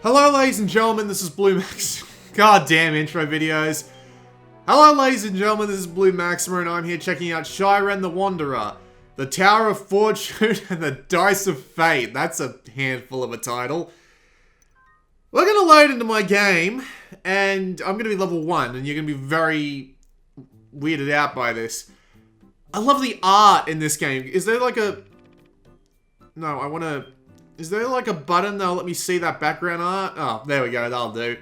Hello ladies and gentlemen, this is Blue Max. Goddamn intro videos. Hello ladies and gentlemen, this is Blue Maxima and I'm here checking out Shiren the Wanderer, the Tower of Fortune and the Dice of Fate. That's a handful of a title. We're gonna load into my game and I'm gonna be level 1 and you're gonna be very weirded out by this. I love the art in this game. Is there like a... No, I wanna... Is there like a button that'll let me see that background art? Oh, there we go, that'll do.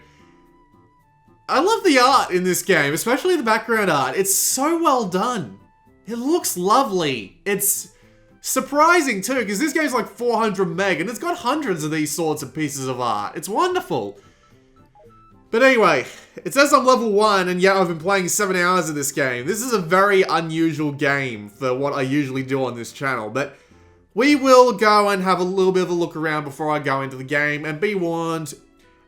I love the art in this game, especially the background art. It's so well done. It looks lovely. It's surprising too, because this game's like 400 meg and it's got hundreds of these sorts of pieces of art. It's wonderful. But anyway, it says I'm level 1 and yet I've been playing 7 hours of this game. This is a very unusual game for what I usually do on this channel, but we will go and have a little bit of a look around before I go into the game, and be warned,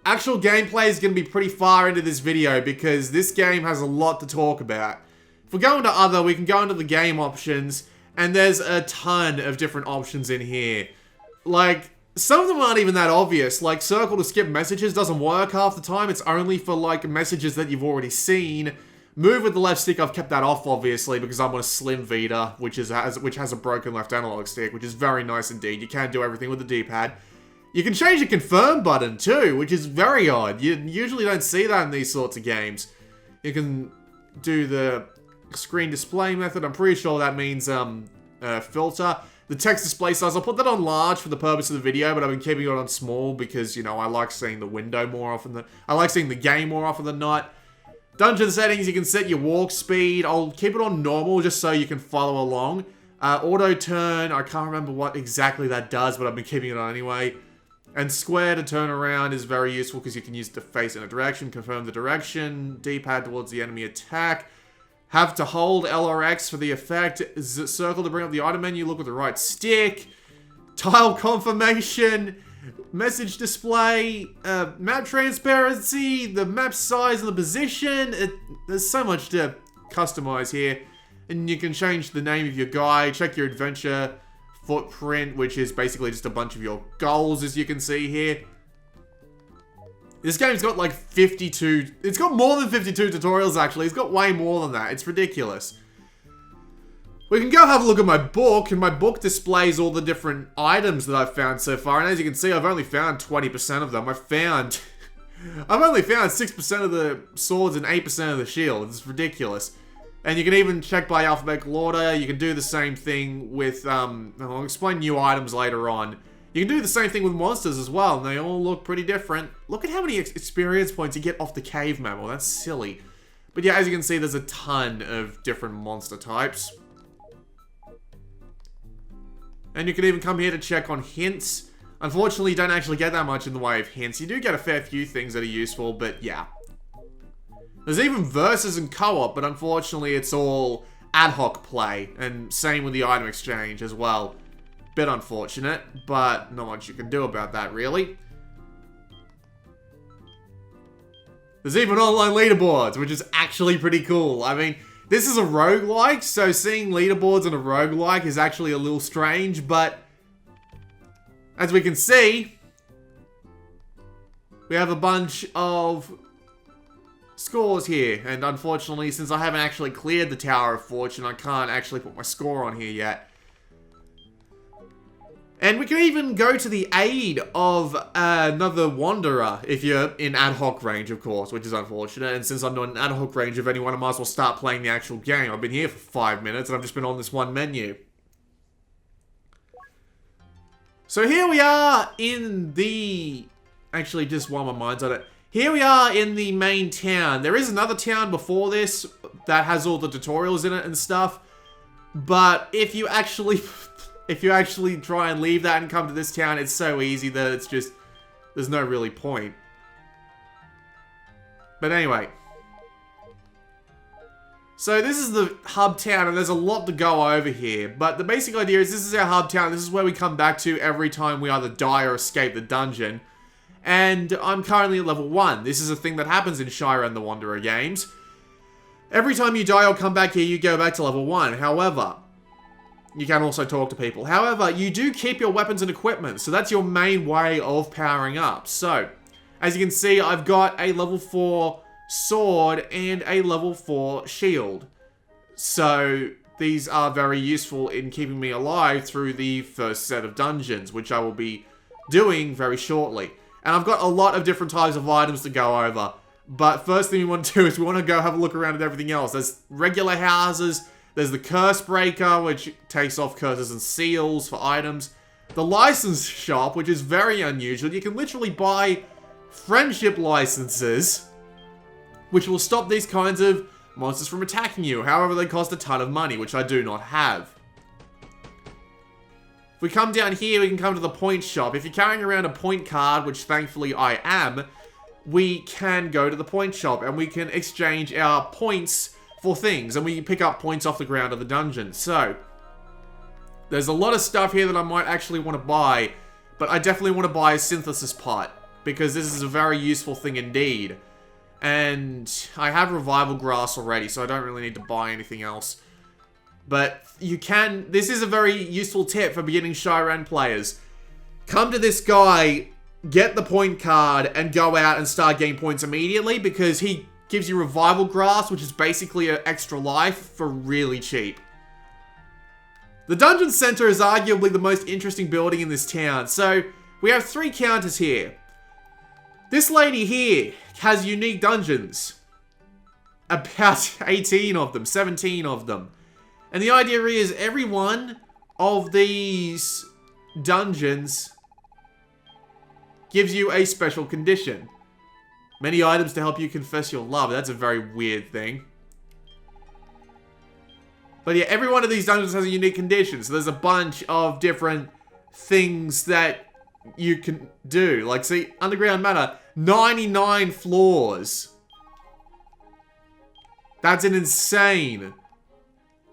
actual gameplay is going to be pretty far into this video because this game has a lot to talk about. If we go into other, we can go into the game options, and there's a ton of different options in here. Like, some of them aren't even that obvious, like circle to skip messages doesn't work half the time, it's only for like messages that you've already seen. Move with the left stick, I've kept that off obviously because I'm on a slim Vita, which has a broken left analog stick, which is very nice indeed. You can do everything with the D-pad. You can change the confirm button too, which is very odd. You usually don't see that in these sorts of games. You can do the screen display method, I'm pretty sure that means filter. The text display size, I'll put that on large for the purpose of the video, but I've been keeping it on small because, you know, I like seeing the window more often than... I like seeing the game more often than not. Dungeon settings, you can set your walk speed. I'll keep it on normal just so you can follow along. Auto turn, I can't remember what exactly that does, but I've been keeping it on anyway. And square to turn around is very useful because you can use the face in a direction, confirm the direction, D-pad towards the enemy attack. Have to hold L or X for the effect. Circle to bring up the item menu, look with the right stick. Tile confirmation. Message display, map transparency, the map size and the position. There's so much to customize here. And you can change the name of your guy, check your adventure footprint, which is basically just a bunch of your goals, as you can see here. This game's got like 52, it's got more than 52 tutorials actually. It's got way more than that. It's ridiculous. We can go have a look at my book, and my book displays all the different items that I've found so far, and as you can see, I've only found 20% of them. I've only found 6% of the swords and 8% of the shields. It's ridiculous. And you can even check by alphabetical order. You can do the same thing with, I'll explain new items later on. You can do the same thing with monsters as well, and they all look pretty different. Look at how many experience points you get off the cave map. Well, that's silly. But yeah, as you can see, there's a ton of different monster types. And you can even come here to check on hints. Unfortunately, you don't actually get that much in the way of hints. You do get a fair few things that are useful, but yeah. There's even verses and co-op, but unfortunately it's all ad hoc play. And same with the item exchange as well. Bit unfortunate, but not much you can do about that, really. There's even online leaderboards, which is actually pretty cool. I mean... This is a roguelike, so seeing leaderboards in a roguelike is actually a little strange, but as we can see, we have a bunch of scores here, and unfortunately, since I haven't actually cleared the Tower of Fortune, I can't actually put my score on here yet. And we can even go to the aid of another Wanderer, if you're in ad hoc range, of course, which is unfortunate. And since I'm not in ad hoc range of anyone, I might as well start playing the actual game. I've been here for 5 minutes, and I've just been on this one menu. So here we are in the... Actually, just while my mind's on it. Here we are in the main town. There is another town before this that has all the tutorials in it and stuff. But if you actually... If you actually try and leave that and come to this town, it's so easy that it's just... There's no really point. But anyway. So this is the hub town, and there's a lot to go over here. But the basic idea is this is our hub town. This is where we come back to every time we either die or escape the dungeon. And I'm currently at level 1. This is a thing that happens in Shiren the Wanderer games. Every time you die or come back here, you go back to level 1. However... You can also talk to people. However, you do keep your weapons and equipment, so that's your main way of powering up. So, As you can see, I've got a level 4 sword and a level 4 shield. So these are very useful in keeping me alive through the first set of dungeons, which I will be doing very shortly. And I've got a lot of different types of items to go over. But first thing we want to do is we want to go have a look around at everything else. There's regular houses. There's the curse breaker, which takes off curses and seals for items. The license shop, which is very unusual. You can literally buy friendship licenses, which will stop these kinds of monsters from attacking you. However, they cost a ton of money, which I do not have. If we come down here, we can come to the point shop. If you're carrying around a point card, which thankfully I am, we can go to the point shop and we can exchange our points for things. And we can pick up points off the ground of the dungeon. So, there's a lot of stuff here that I might actually want to buy. But I definitely want to buy a synthesis pot, because this is a very useful thing indeed. And I have revival grass already, so I don't really need to buy anything else. But you can, this is a very useful tip for beginning Shiren players. Come to this guy, get the point card, and go out and start getting points immediately, because he gives you revival grass, which is basically an extra life for really cheap. The dungeon center is arguably the most interesting building in this town. So we have 3 counters here. This lady here has unique dungeons. About 18 of them, 17 of them. And the idea is every one of these dungeons gives you a special condition. Many items to help you confess your love. That's a very weird thing. But yeah, every one of these dungeons has a unique condition. So there's a bunch of different things that you can do. Like, see, Underground Manor, 99 floors. That's an insane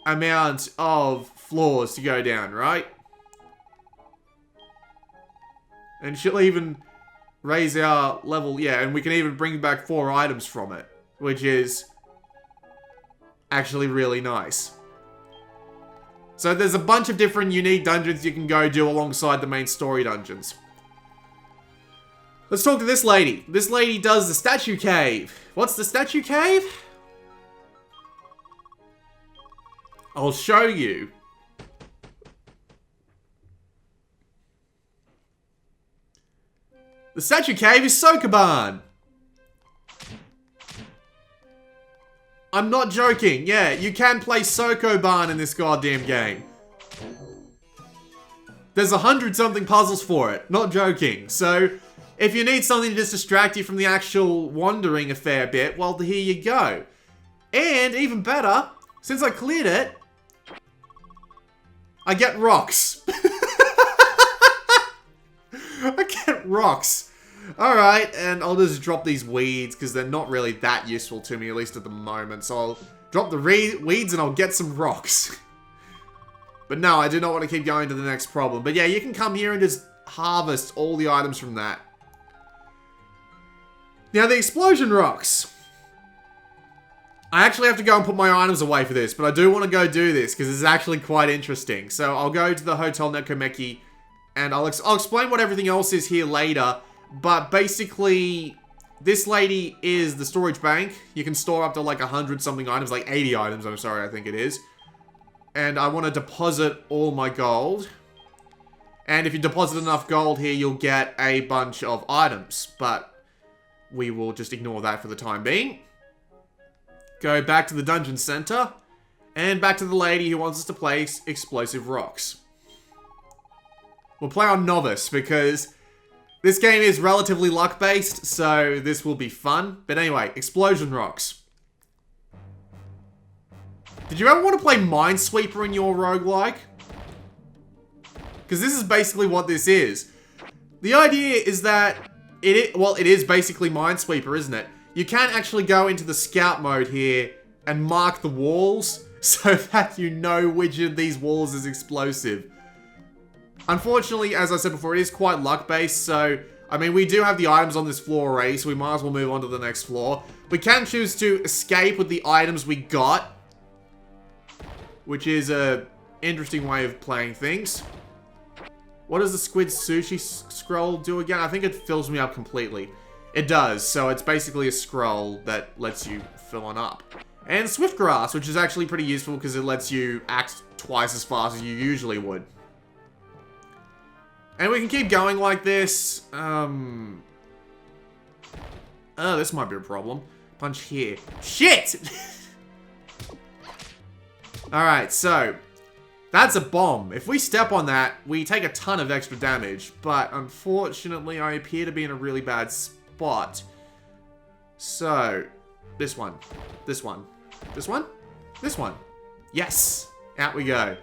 amount of floors to go down, right? And she'll even raise our level, yeah, and we can even bring back 4 items from it, which is actually really nice. So there's a bunch of different unique dungeons you can go do alongside the main story dungeons. Let's talk to this lady. This lady does the statue cave. What's the statue cave? I'll show you. The statue cave is Sokoban. I'm not joking. Yeah, you can play Sokoban in this goddamn game. There's 100-something puzzles for it. Not joking. So, if you need something to just distract you from the actual wandering a fair bit, well, here you go. And, even better, since I cleared it, I get rocks. I get rocks. Alright, and I'll just drop these weeds, because they're not really that useful to me, at least at the moment. So I'll drop the weeds and I'll get some rocks. But no, I do not want to keep going to the next problem. But yeah, you can come here and just harvest all the items from that. Now, the explosion rocks. I actually have to go and put my items away for this, but I do want to go do this, because it's actually quite interesting. So I'll go to the Hotel Nekomeki, and I'll explain what everything else is here later. But basically, this lady is the storage bank. You can store up to like 100-something items, like 80 items, I'm sorry, I think it is. And I want to deposit all my gold. And if you deposit enough gold here, you'll get a bunch of items. But we will just ignore that for the time being. Go back to the dungeon center. And back to the lady who wants us to play explosive rocks. We'll play on novice, because this game is relatively luck-based, so this will be fun. But anyway, explosion rocks. Did you ever want to play Minesweeper in your roguelike? Because this is basically what this is. The idea is that it is basically Minesweeper, isn't it? You can actually go into the scout mode here and mark the walls so that you know which of these walls is explosive. Unfortunately, as I said before, it is quite luck-based, so, I mean, we do have the items on this floor already, so we might as well move on to the next floor. We can choose to escape with the items we got, which is a interesting way of playing things. What does the squid sushi scroll do again? I think it fills me up completely. It does, so it's basically a scroll that lets you fill one up. And Swift Grass, which is actually pretty useful because it lets you act twice as fast as you usually would. And we can keep going like this. Oh, this might be a problem. Punch here. Shit! Alright, so that's a bomb. If we step on that, we take a ton of extra damage. But unfortunately, I appear to be in a really bad spot. So, this one. This one. This one? This one. Yes! Out we go.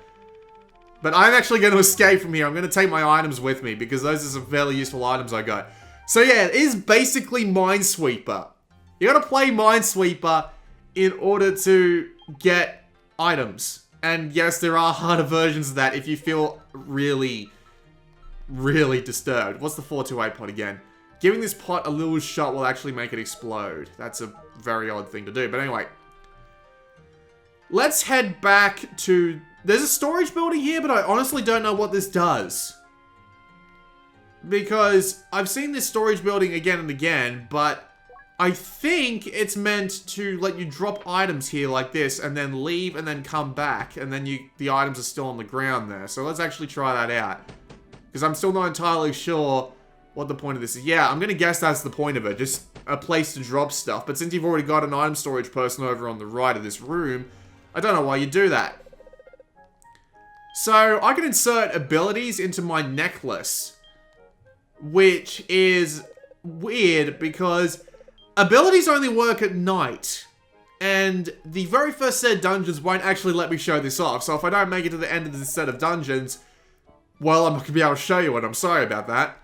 But I'm actually going to escape from here. I'm going to take my items with me because those are some fairly useful items I got. So yeah, it is basically Minesweeper. You got to play Minesweeper in order to get items. And yes, there are harder versions of that if you feel really, really disturbed. What's the 428 pot again? Giving this pot a little shot will actually make it explode. That's a very odd thing to do. But anyway, let's head back to... There's a storage building here, but I honestly don't know what this does. Because I've seen this storage building again and again, but I think it's meant to let you drop items here like this, and then leave, and then come back, and then the items are still on the ground there. So let's actually try that out. Because I'm still not entirely sure what the point of this is. Yeah, I'm going to guess that's the point of it. Just a place to drop stuff. But since you've already got an item storage person over on the right of this room, I don't know why you do that. So, I can insert abilities into my necklace, which is weird because abilities only work at night, and the very first set of dungeons won't actually let me show this off, so if I don't make it to the end of this set of dungeons, well, I'm not going to be able to show you it, I'm sorry about that.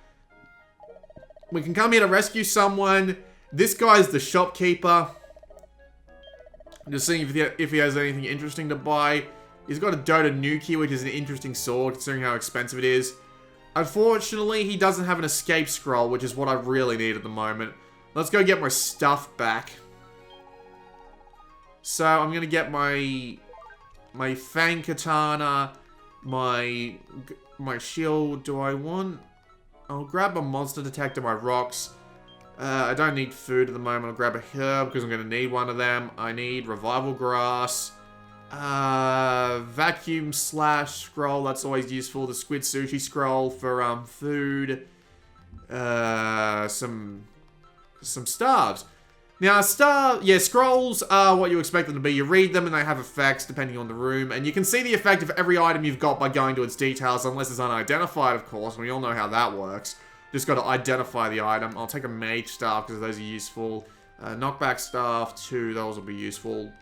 We can come here to rescue someone. This guy's the shopkeeper. I'm just seeing if he has anything interesting to buy. He's got a Dota Nuki, which is an interesting sword, considering how expensive it is. Unfortunately, he doesn't have an escape scroll, which is what I really need at the moment. Let's go get my stuff back. So, I'm going to get my Fang Katana, my shield. Do I want... I'll grab a monster detector, my rocks. I don't need food at the moment. I'll grab a herb, because I'm going to need one of them. I need revival grass. Vacuum slash scroll, that's always useful. The squid sushi scroll for food. Some stars. Now, scrolls are what you expect them to be. You read them and they have effects depending on the room. And you can see the effect of every item you've got by going to its details, unless it's unidentified, of course. And we all know how that works. Just got to identify the item. I'll take a mage staff because those are useful. Knockback staff, too. Those will be useful.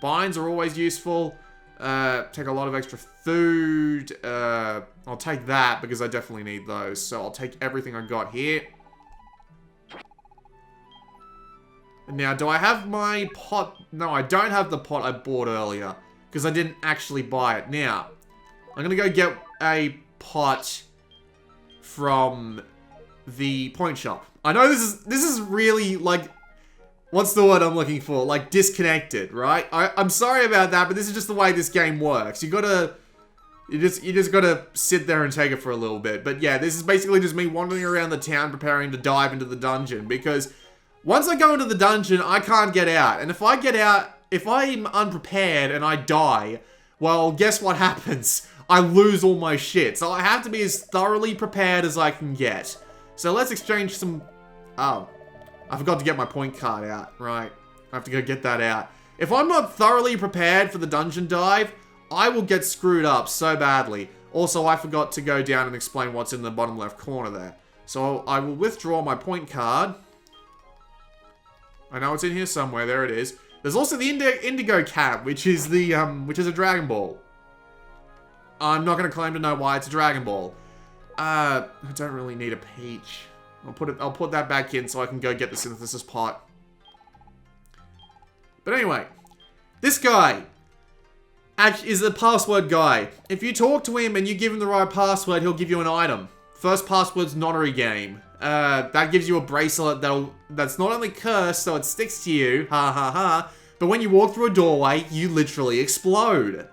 Binds are always useful. Take a lot of extra food. I'll take that because I definitely need those. So I'll take everything I got here. Now, do I have my pot? No, I don't have the pot I bought earlier because I didn't actually buy it. Now, I'm going to go get a pot from the point shop. I know this is really, like... What's the word I'm looking for? Like, disconnected, right? I'm sorry about that, but this is just the way this game works. You just gotta sit there and take it for a little bit. But yeah, this is basically just me wandering around the town preparing to dive into the dungeon. Because once I go into the dungeon, I can't get out. And if I get out, if I'm unprepared and I die, well, guess what happens? I lose all my shit. So I have to be as thoroughly prepared as I can get. So let's exchange some... Oh. I forgot to get my point card out. Right. I have to go get that out. If I'm not thoroughly prepared for the dungeon dive, I will get screwed up so badly. Also, I forgot to go down and explain what's in the bottom left corner there. So, I will withdraw my point card. I know it's in here somewhere. There it is. There's also the Indigo Cat, which is a Dragon Ball. I'm not going to claim to know why it's a Dragon Ball. I don't really need a peach. I'll put that back in so I can go get the synthesis pot. But anyway, this guy actually is the password guy. If you talk to him and you give him the right password, he'll give you an item. First password's Notary Game. That gives you a bracelet that's not only cursed, so it sticks to you, ha ha ha, but when you walk through a doorway, you literally explode.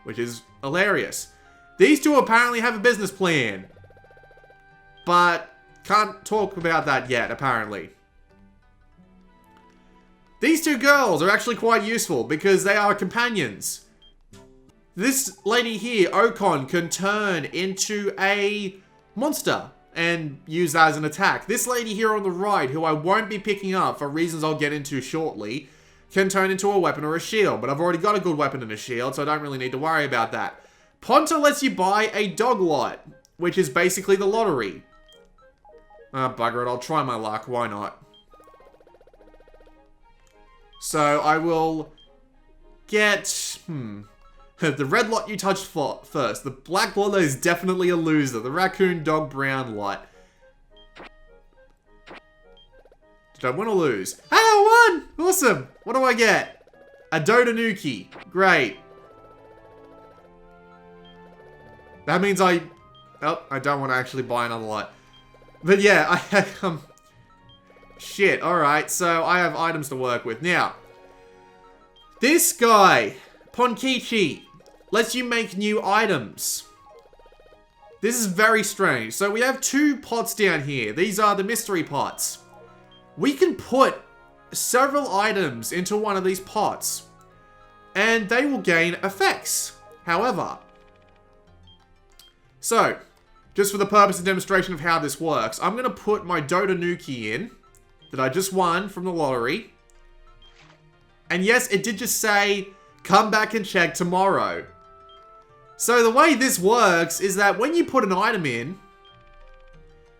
Which is hilarious. These two apparently have a business plan. But... can't talk about that yet, apparently. These two girls are actually quite useful because they are companions. This lady here, Ocon, can turn into a monster and use that as an attack. This lady here on the right, who I won't be picking up for reasons I'll get into shortly, can turn into a weapon or a shield. But I've already got a good weapon and a shield, so I don't really need to worry about that. Ponta lets you buy a dog lot, which is basically the lottery. Ah, bugger it, I'll try my luck, why not? So I will get, the red lot you touched first. The black lot is definitely a loser. The raccoon, dog, brown lot. Did I win or lose? Hey, I won! Awesome! What do I get? A Dodanuki. Great. That means I don't want to actually buy another lot. But yeah, shit, alright, so I have items to work with. Now, this guy, Ponkichi, lets you make new items. This is very strange. So we have two pots down here. These are the mystery pots. We can put several items into one of these pots, and they will gain effects. However, so, just for the purpose and demonstration of how this works, I'm going to put my Dodanuki in, that I just won from the lottery. And yes, it did just say, come back and check tomorrow. So the way this works is that when you put an item in,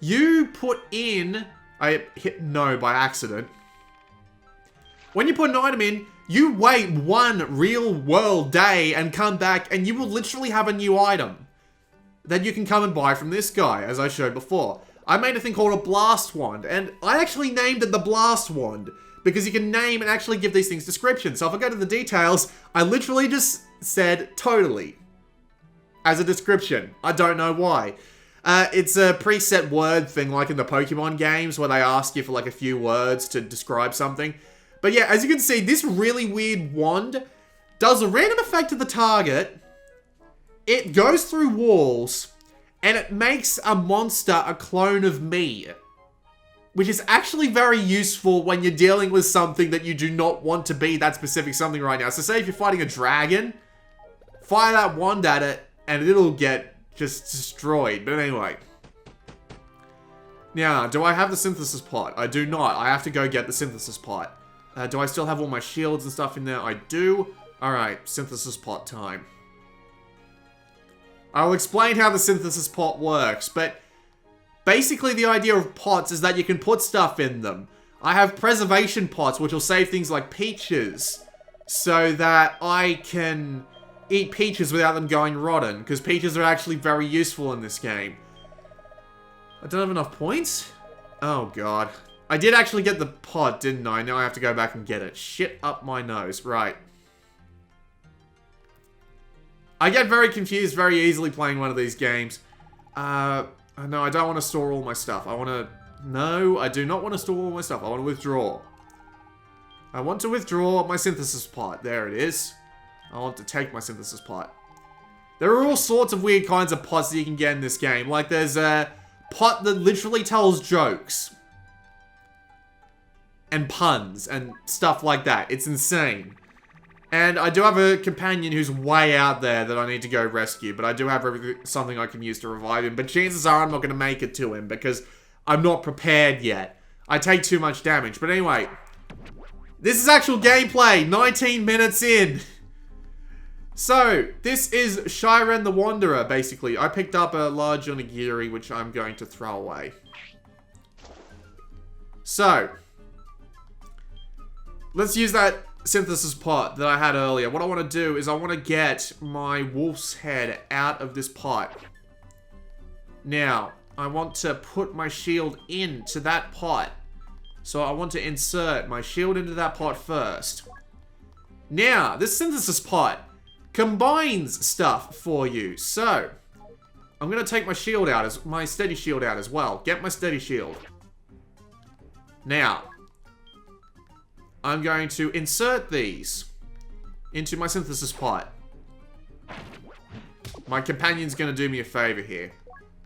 you put in... I hit no by accident. When you put an item in, you wait one real world day and come back and you will literally have a new item that you can come and buy from this guy, as I showed before. I made a thing called a blast wand, and I actually named it the blast wand because you can name and actually give these things descriptions. So if I go to the details, I literally just said totally as a description. I don't know why. It's a preset word thing like in the Pokemon games where they ask you for like a few words to describe something. But yeah, as you can see, this really weird wand does a random effect to the target. It goes through walls and it makes a monster a clone of me. Which is actually very useful when you're dealing with something that you do not want to be that specific something right now. So say if you're fighting a dragon, fire that wand at it and it'll get just destroyed. But anyway. Now, do I have the synthesis pot? I do not. I have to go get the synthesis pot. Do I still have all my shields and stuff in there? I do. Alright, synthesis pot time. I'll explain how the synthesis pot works, but basically the idea of pots is that you can put stuff in them. I have preservation pots, which will save things like peaches, so that I can eat peaches without them going rotten, because peaches are actually very useful in this game. I don't have enough points? Oh god. I did actually get the pot, didn't I? Now I have to go back and get it. Shit up my nose. Right. I get very confused very easily playing one of these games. No, I don't want to store all my stuff. I want to... No, I do not want to store all my stuff. I want to withdraw. I want to withdraw my synthesis pot. There it is. I want to take my synthesis pot. There are all sorts of weird kinds of pots that you can get in this game. Like there's a pot that literally tells jokes. And puns and stuff like that. It's insane. And I do have a companion who's way out there that I need to go rescue. But I do have something I can use to revive him. But chances are I'm not going to make it to him because I'm not prepared yet. I take too much damage. But anyway. This is actual gameplay. 19 minutes in. So, this is Shiren the Wanderer, basically. I picked up a large onigiri, which I'm going to throw away. So, let's use that synthesis pot that I had earlier. What I want to do is I want to get my wolf's head out of this pot. Now, I want to put my shield into that pot. So I want to insert my shield into that pot first. Now, this synthesis pot combines stuff for you. So, I'm going to take my shield out, my steady shield out as well. Get my steady shield. Now, I'm going to insert these into my synthesis pot. My companion's going to do me a favor here.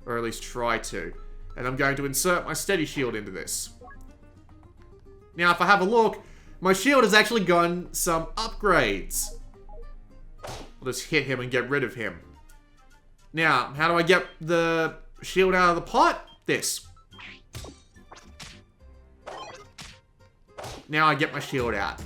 Or at least try to. And I'm going to insert my steady shield into this. Now, if I have a look, my shield has actually gotten some upgrades. I'll just hit him and get rid of him. Now, how do I get the shield out of the pot? This. Now I get my shield out.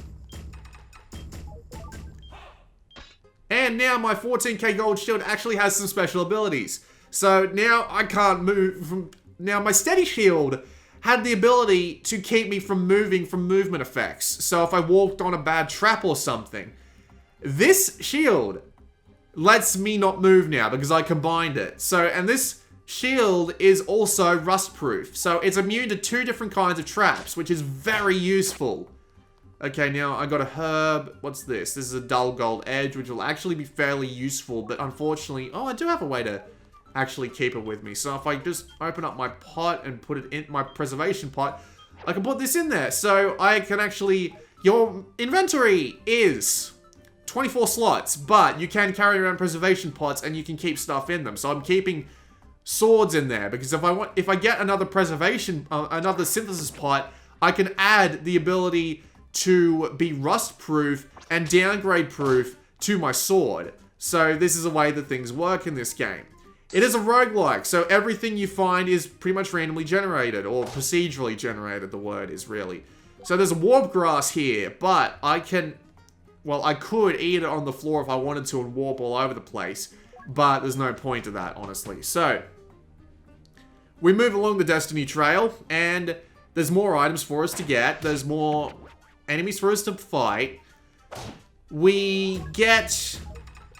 And now my 14k gold shield actually has some special abilities. So now I can't move from... Now my steady shield had the ability to keep me from moving from movement effects. So if I walked on a bad trap or something, this shield lets me not move now because I combined it. So, and this shield is also rust proof. So it's immune to 2 different kinds of traps, which is very useful. Okay, now I got a herb. What's this? This is a dull gold edge, which will actually be fairly useful, but unfortunately... Oh, I do have a way to actually keep it with me. So if I just open up my pot and put it in my preservation pot, I can put this in there. So I can actually... Your inventory is 24 slots, but you can carry around preservation pots and you can keep stuff in them. So I'm keeping swords in there because if I get another preservation, another synthesis pot, I can add the ability to be rust proof and downgrade proof to my sword. So this is a way that things work in this game. It is a roguelike, so everything you find is pretty much randomly generated, or procedurally generated, the word is really. So there's a warp grass here, but I can, well, I could eat it on the floor if I wanted to and warp all over the place, but there's no point to that, honestly. So we move along the Destiny Trail, and there's more items for us to get. There's more enemies for us to fight. We get...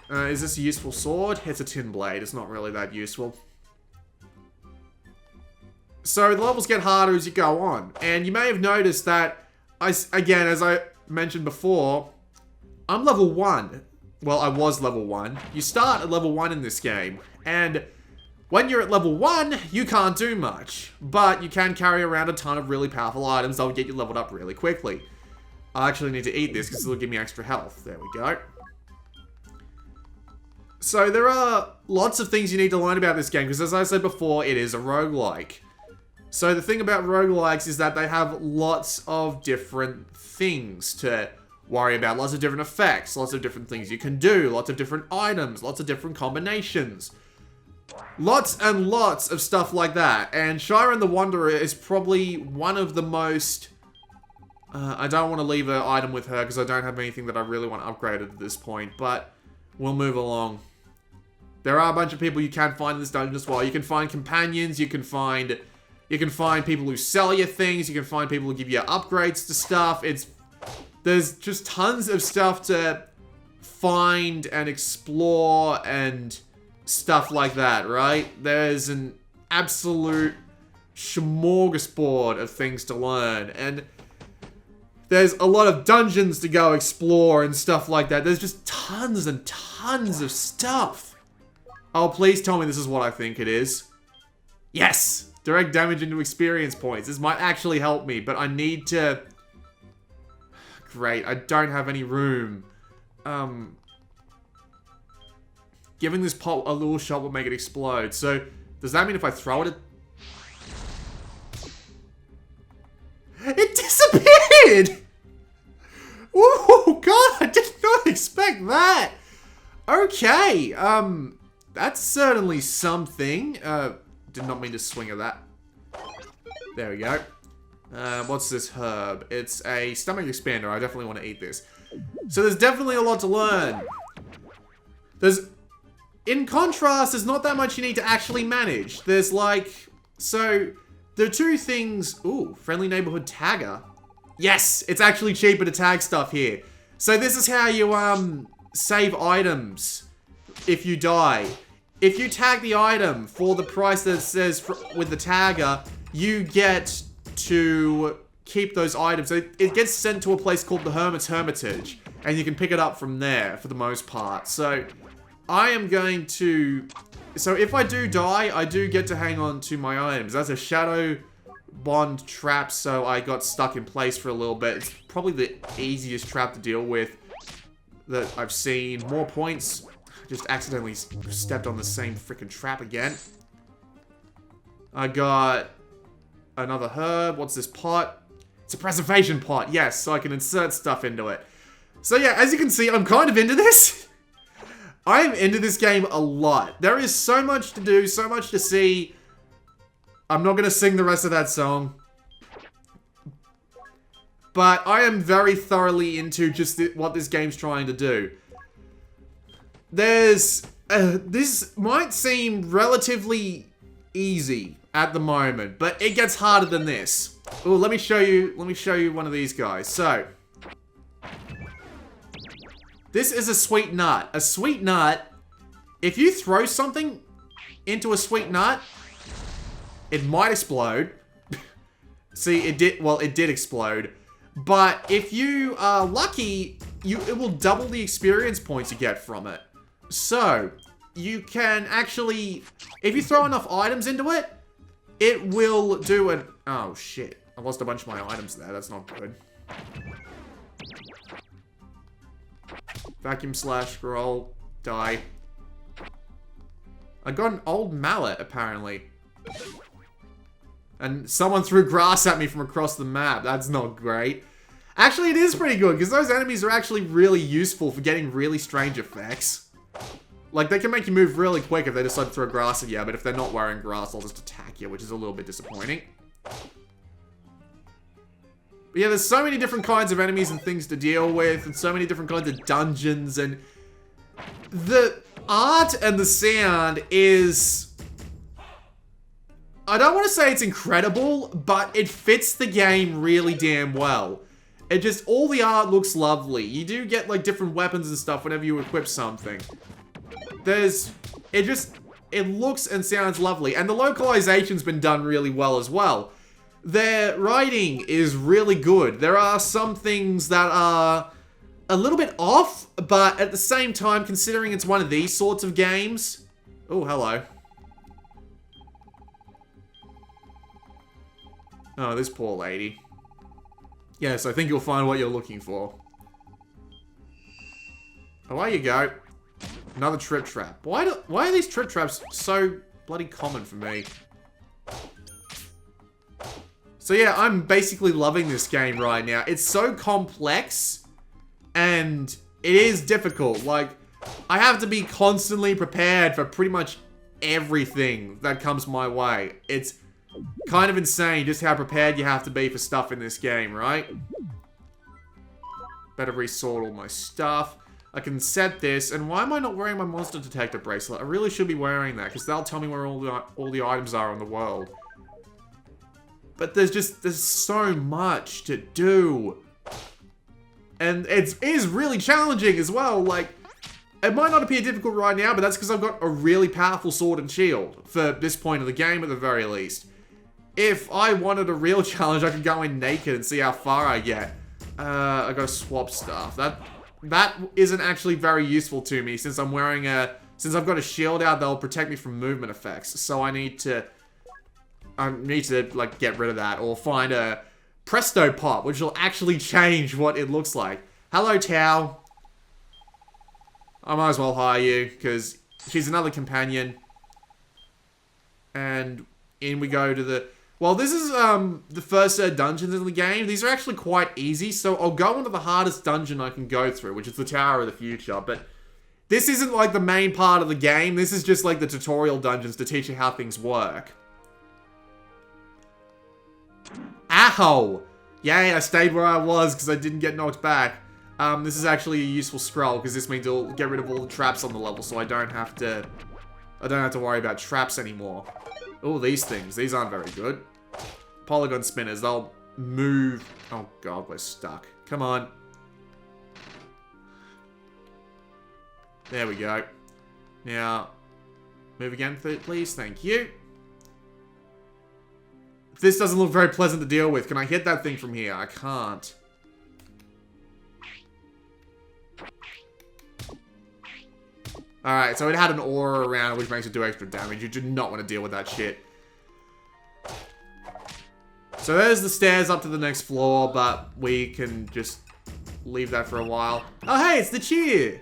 is this a useful sword? It's a tin blade. It's not really that useful. So the levels get harder as you go on. And you may have noticed that, again, as I mentioned before, I'm level 1. Well, I was level 1. You start at level 1 in this game. And when you're at level 1, you can't do much. But you can carry around a ton of really powerful items that will get you leveled up really quickly. I actually need to eat this because it'll give me extra health. There we go. So there are lots of things you need to learn about this game because, as I said before, it is a roguelike. So the thing about roguelikes is that they have lots of different things to worry about. Lots of different effects, lots of different things you can do, lots of different items, lots of different combinations. Lots and lots of stuff like that. And Shiren the Wanderer is probably one of the most... I don't want to leave an item with her because I don't have anything that I really want upgraded at this point, but we'll move along. There are a bunch of people you can find in this dungeon as well. You can find companions, you can find people who sell you things, you can find people who give you upgrades to stuff. There's just tons of stuff to find and explore and stuff like that, right? There's an absolute smorgasbord of things to learn, and there's a lot of dungeons to go explore and stuff like that. There's just tons and tons of stuff. Oh, please tell me this is what I think it is. Yes! Direct damage into experience points. This might actually help me, but I need to... Great, I don't have any room. Giving this pot a little shot will make it explode. So, does that mean if I throw it... It disappeared! Oh god, I did not expect that! Okay, that's certainly something. Did not mean to swing at that. There we go. What's this herb? It's a stomach expander. I definitely want to eat this. So there's definitely a lot to learn. In contrast, there's not that much you need to actually manage. There's like, so there are 2 things. Ooh, friendly neighborhood tagger. Yes, it's actually cheaper to tag stuff here. So this is how you save items if you die. If you tag the item for the price that it says with the tagger, you get to keep those items. It gets sent to a place called the Hermit's Hermitage, and you can pick it up from there for the most part. So I am going to... So if I do die, I do get to hang on to my items. That's a shadow bond trap, so I got stuck in place for a little bit. It's probably the easiest trap to deal with that I've seen. More points. Just accidentally stepped on the same freaking trap again. I got another herb. What's this pot? It's a preservation pot, yes, so I can insert stuff into it. So yeah, as you can see, I'm kind of into this. I'm into this game a lot. There is so much to do, so much to see. I'm not going to sing the rest of that song. But I am very thoroughly into just what this game's trying to do. This might seem relatively easy at the moment, but it gets harder than this. Oh, let me show you one of these guys. So, this is a sweet nut. A sweet nut, if you throw something into a sweet nut, it might explode. See, it did explode. But if you are lucky, it will double the experience points you get from it. So, you can actually, if you throw enough items into it, it will do an, oh shit. I lost a bunch of my items there, that's not good. Vacuum slash scroll, die. I got an old mallet, apparently. And someone threw grass at me from across the map. That's not great. Actually, it is pretty good, because those enemies are actually really useful for getting really strange effects. Like, they can make you move really quick if they decide to throw grass at you, but if they're not wearing grass, they'll just attack you, which is a little bit disappointing. But yeah, there's so many different kinds of enemies and things to deal with, and so many different kinds of dungeons, and the art and the sound is, I don't want to say it's incredible, but it fits the game really damn well. It just, all the art looks lovely. You do get like different weapons and stuff whenever you equip something. It looks and sounds lovely. And the localization's been done really well as well. Their writing is really good. There are some things that are a little bit off, but at the same time, considering it's one of these sorts of games... Oh, hello. Oh, this poor lady. Yes, I think you'll find what you're looking for. Away you go. Another trip trap. Why are these trip traps so bloody common for me? So yeah, I'm basically loving this game right now. It's so complex, and it is difficult. Like, I have to be constantly prepared for pretty much everything that comes my way. It's kind of insane just how prepared you have to be for stuff in this game, right? Better resort all my stuff. I can set this, and why am I not wearing my monster detector bracelet? I really should be wearing that, because that'll tell me where all the items are in the world. But there's so much to do. And it is really challenging as well, like, it might not appear difficult right now, but that's because I've got a really powerful sword and shield, for this point of the game at the very least. If I wanted a real challenge, I could go in naked and see how far I get. I gotta swap stuff. That isn't actually very useful to me since I'm wearing since I've got a shield out that'll protect me from movement effects. So I need to like get rid of that or find a presto pop, which will actually change what it looks like. Hello, Tao. I might as well hire you because she's another companion. And in we go to the... Well, this is the first dungeons in the game. These are actually quite easy, so I'll go into the hardest dungeon I can go through, which is the Tower of the Future. But this isn't like the main part of the game. This is just like the tutorial dungeons to teach you how things work. Ow! Yay, I stayed where I was because I didn't get knocked back. This is actually a useful scroll because this means it'll get rid of all the traps on the level, so I don't have to worry about traps anymore. Oh, these things. These aren't very good. Polygon spinners. They'll move. Oh, God. We're stuck. Come on. There we go. Now, move again, please. Thank you. This doesn't look very pleasant to deal with. Can I hit that thing from here? I can't. Alright, so it had an aura around it, which makes it do extra damage. You do not want to deal with that shit. So there's the stairs up to the next floor, but we can just leave that for a while. Oh, hey, it's the cheer!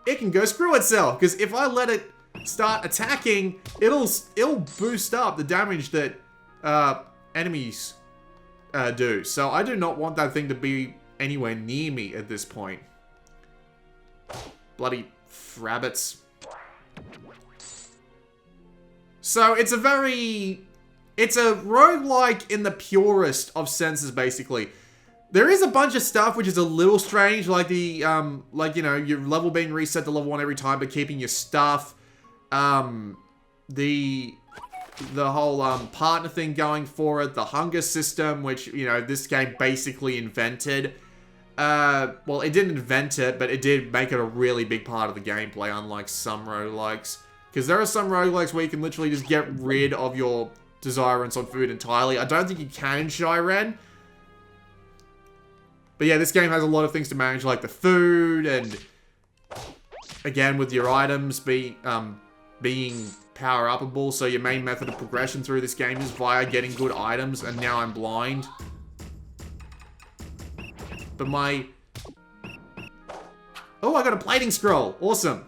It can go screw itself, because if I let it start attacking, it'll boost up the damage that enemies do. So I do not want that thing to be anywhere near me at this point. Bloody rabbits. So it's a roguelike in the purest of senses, basically. There is a bunch of stuff which is a little strange, like the, you know, your level being reset to level 1 every time, but keeping your stuff. The whole, partner thing going for it, the hunger system, which, you know, this game basically invented. Well, it didn't invent it, but it did make it a really big part of the gameplay, unlike some roguelikes. Because there are some roguelikes where you can literally just get rid of your desirance on food entirely. I don't think you can in Shiren. But yeah, this game has a lot of things to manage, like the food, and again, with your items being power-upable, so your main method of progression through this game is via getting good items, and now I'm blind. But my... Oh, I got a plating scroll! Awesome!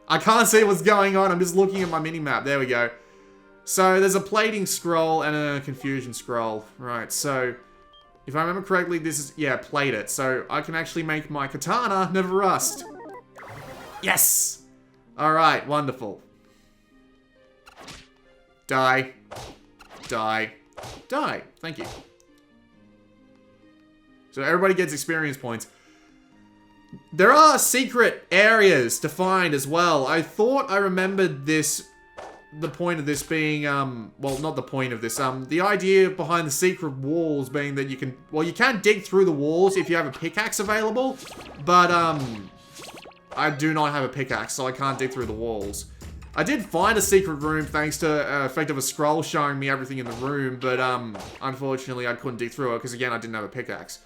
I can't see what's going on, I'm just looking at my mini-map. There we go. So, there's a plating scroll and a confusion scroll. Right, so... If I remember correctly, this is... Yeah, plate it. So, I can actually make my katana never rust. Yes! Alright, wonderful. Die. Die. Die. Thank you. So, everybody gets experience points. There are secret areas to find as well. I thought I remembered this... The point of this being, well, not the point of this, the idea behind the secret walls being that you can, well, you can dig through the walls if you have a pickaxe available, but, I do not have a pickaxe, so I can't dig through the walls. I did find a secret room thanks to effect of a scroll showing me everything in the room, but, unfortunately, I couldn't dig through it, because, again, I didn't have a pickaxe.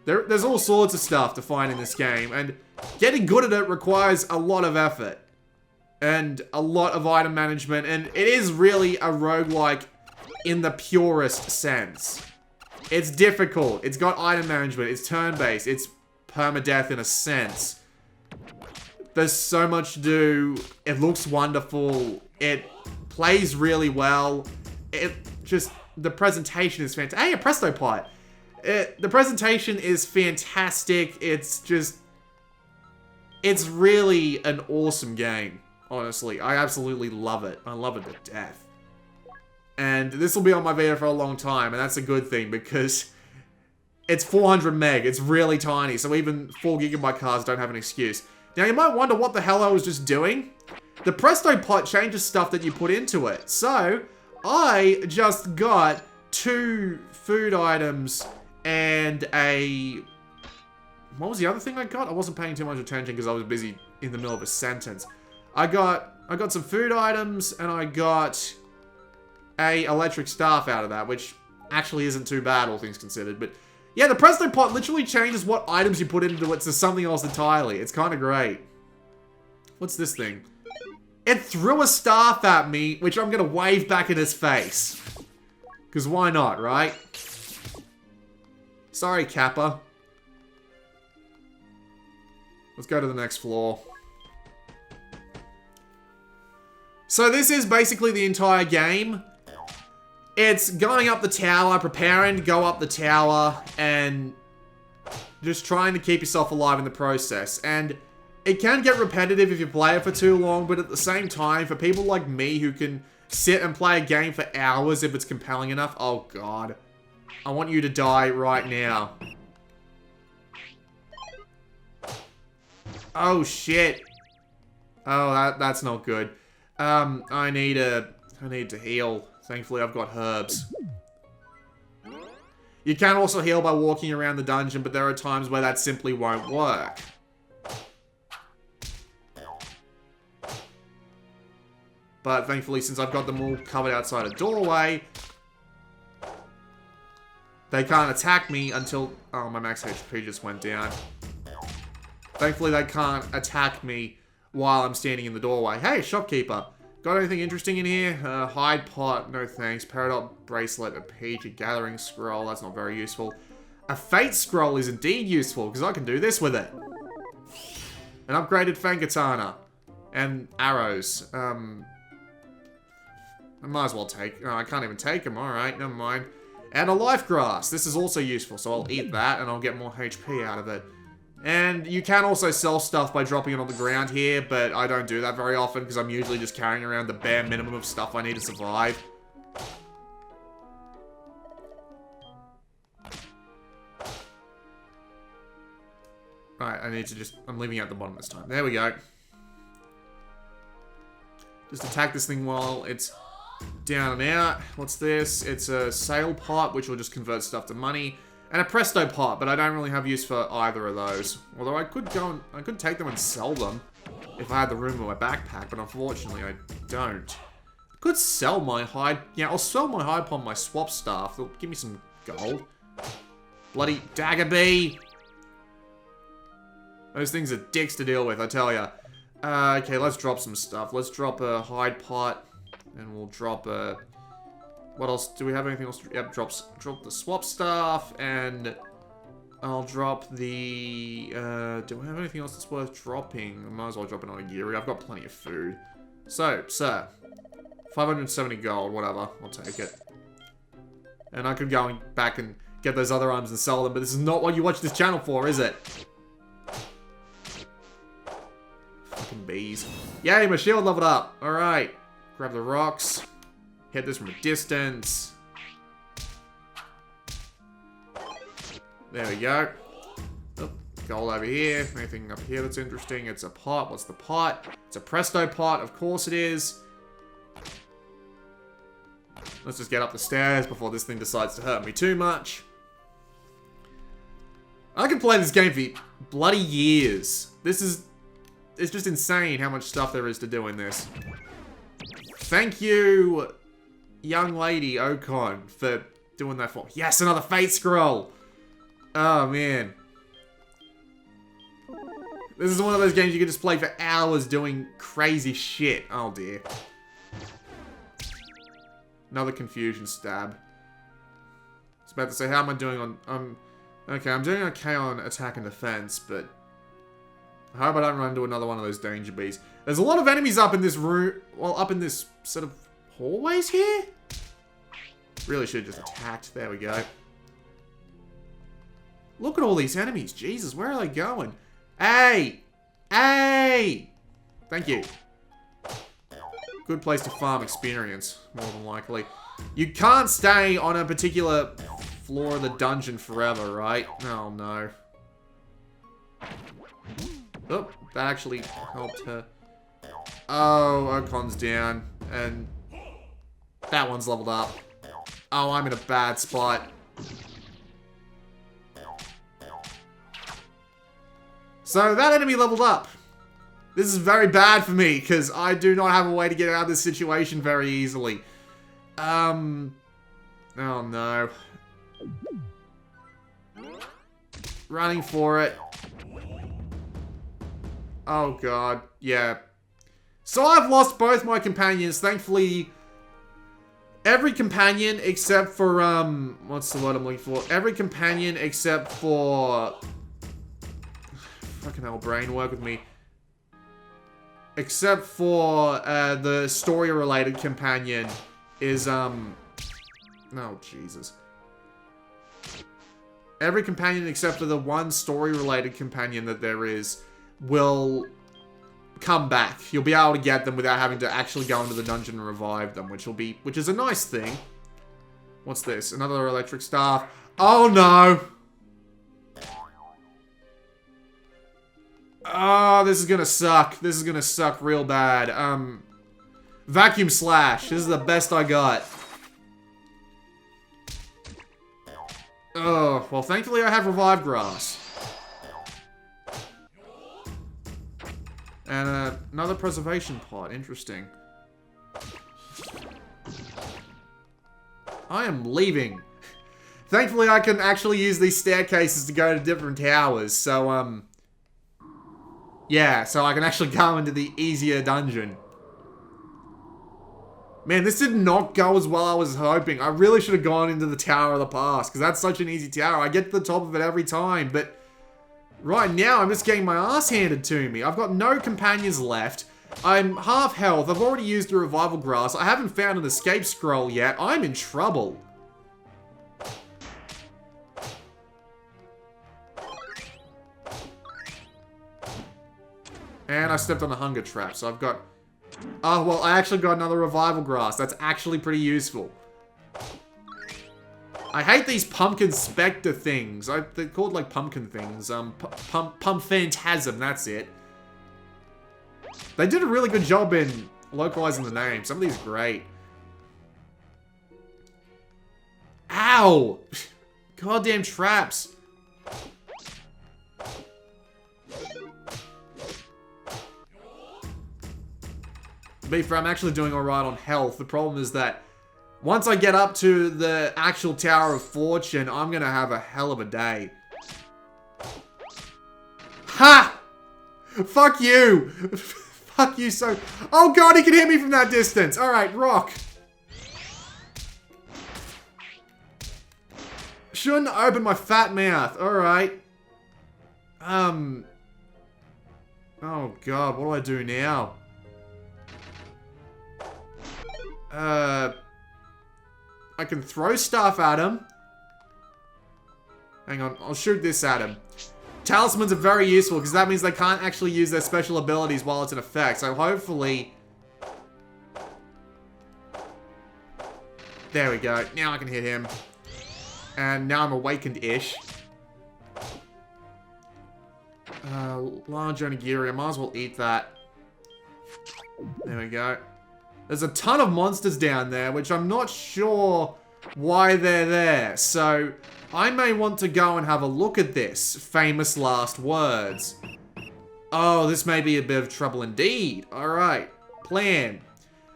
There's all sorts of stuff to find in this game, and getting good at it requires a lot of effort. And a lot of item management, and it is really a roguelike in the purest sense. It's difficult, it's got item management, it's turn-based, it's permadeath in a sense. There's so much to do, it looks wonderful, it plays really well, it just, the presentation is fantastic. Hey, a Presto Pot! The presentation is fantastic, it's really an awesome game. Honestly, I absolutely love it. I love it to death. And this will be on my Vita for a long time, and that's a good thing, because it's 400 meg. It's really tiny, so even 4 gigabyte cards don't have an excuse. Now, you might wonder what the hell I was just doing. The Presto Pot changes stuff that you put into it. So, I just got 2 food items and a... What was the other thing I got? I wasn't paying too much attention because I was busy in the middle of a sentence. I got some food items, and I got a electric staff out of that, which actually isn't too bad, all things considered. But yeah, the Presto Pot literally changes what items you put into it to something else entirely. It's kind of great. What's this thing? It threw a staff at me, which I'm going to wave back in his face. Because why not, right? Sorry, Kappa. Let's go to the next floor. So this is basically the entire game. It's going up the tower, preparing to go up the tower, and just trying to keep yourself alive in the process. And it can get repetitive if you play it for too long, but at the same time, for people like me who can sit and play a game for hours if it's compelling enough, oh god. I want you to die right now. Oh shit. Oh, that's not good. I need to heal. Thankfully, I've got herbs. You can also heal by walking around the dungeon, but there are times where that simply won't work. But thankfully, since I've got them all covered outside a doorway, they can't attack me until... Oh, my max HP just went down. Thankfully, they can't attack me while I'm standing in the doorway. Hey, shopkeeper. Got anything interesting in here? Hide pot, no thanks. Peridot bracelet, a peach, a gathering scroll. That's not very useful. A fate scroll is indeed useful, because I can do this with it. An upgraded fang katana. And arrows. I might as well take... Oh, I can't even take them. Alright, never mind. And a life grass. This is also useful, so I'll eat that and I'll get more HP out of it. And you can also sell stuff by dropping it on the ground here, but I don't do that very often because I'm usually just carrying around the bare minimum of stuff I need to survive. Right, I need to just... I'm leaving it at the bottom this time. There we go. Just attack this thing while it's down and out. What's this? It's a sale pot, which will just convert stuff to money. And a presto pot, but I don't really have use for either of those. Although I could go and... I could take them and sell them if I had the room in my backpack, but unfortunately I don't. I could sell my hide... Yeah, I'll sell my hide upon my swap staff. They'll give me some gold. Bloody dagger bee! Those things are dicks to deal with, I tell ya. Okay, let's drop some stuff. Let's drop a hide pot. And we'll drop a... What else? Do we have anything else? Yep, drop the swap stuff. And I'll drop the... do we have anything else that's worth dropping? I might as well drop it on a geary. I've got plenty of food. So, sir. 570 gold, whatever. I'll take it. And I could go back and get those other items and sell them, but this is not what you watch this channel for, is it? Fucking bees. Yay, my shield leveled up. Alright. Grab the rocks. Hit this from a distance. There we go. Oh, gold over here. Anything up here that's interesting? It's a pot. What's the pot? It's a presto pot. Of course it is. Let's just get up the stairs before this thing decides to hurt me too much. I can play this game for bloody years. This is... It's just insane how much stuff there is to do in this. Thank you, young lady Ocon, for doing that for... Yes, another fate scroll! Oh, man. This is one of those games you can just play for hours doing crazy shit. Oh, dear. Another confusion stab. I was about to say, how am I doing on... okay, I'm doing okay on attack and defense, but... I hope I don't run into another one of those danger bees. There's a lot of enemies up in this room... Well, up in this sort of hallways here? Really should have just attacked. There we go. Look at all these enemies. Jesus, where are they going? Hey! Hey! Thank you. Good place to farm experience, more than likely. You can't stay on a particular floor of the dungeon forever, right? Oh, no. Oh, that actually helped her. Oh, Ocon's down. And that one's leveled up. Oh, I'm in a bad spot. So that enemy leveled up. This is very bad for me, because I do not have a way to get out of this situation very easily. Oh no. Running for it. Oh god, yeah. So I've lost both my companions. Thankfully, every companion except for, what's the word I'm looking for? Every companion except for... Fucking hell, brain, work with me. Except for, the story-related companion is, oh, Jesus. Every companion except for the one story-related companion that there is will come back. You'll be able to get them without having to actually go into the dungeon and revive them, which is a nice thing. What's this? Another electric staff. Oh no! Oh, this is gonna suck. This is gonna suck real bad. Vacuum slash. This is the best I got. Oh, well, thankfully I have revive grass. And another preservation pot. Interesting. I am leaving. Thankfully, I can actually use these staircases to go to different towers. So, yeah, so I can actually go into the easier dungeon. Man, this did not go as well as I was hoping. I really should have gone into the Tower of the Past, because that's such an easy tower. I get to the top of it every time, but right now I'm just getting my ass handed to me. I've got no companions left. I'm half health. I've already used the revival grass. I haven't found an escape scroll yet. I'm in trouble. And I stepped on a hunger trap, so I've got... Oh, well, I actually got another revival grass. That's actually pretty useful. I hate these pumpkin spectre things. They're called, like, pumpkin things. Pump Phantasm, that's it. They did a really good job in localizing the name. Some of these are great. Ow! Goddamn traps. To be fair, I'm actually doing alright on health. The problem is that once I get up to the actual Tower of Fortune, I'm gonna have a hell of a day. Ha! Fuck you! Fuck you so... Oh god, he can hit me from that distance! Alright, rock. Shouldn't open my fat mouth. Alright. Oh god, what do I do now? I can throw stuff at him. Hang on, I'll shoot this at him. Talismans are very useful because that means they can't actually use their special abilities while it's in effect. So hopefully... There we go. Now I can hit him. And now I'm awakened-ish. Large onigiri. I might as well eat that. There we go. There's a ton of monsters down there, which I'm not sure why they're there. So, I may want to go and have a look at this. Famous last words. Oh, this may be a bit of trouble indeed. Alright. Plan.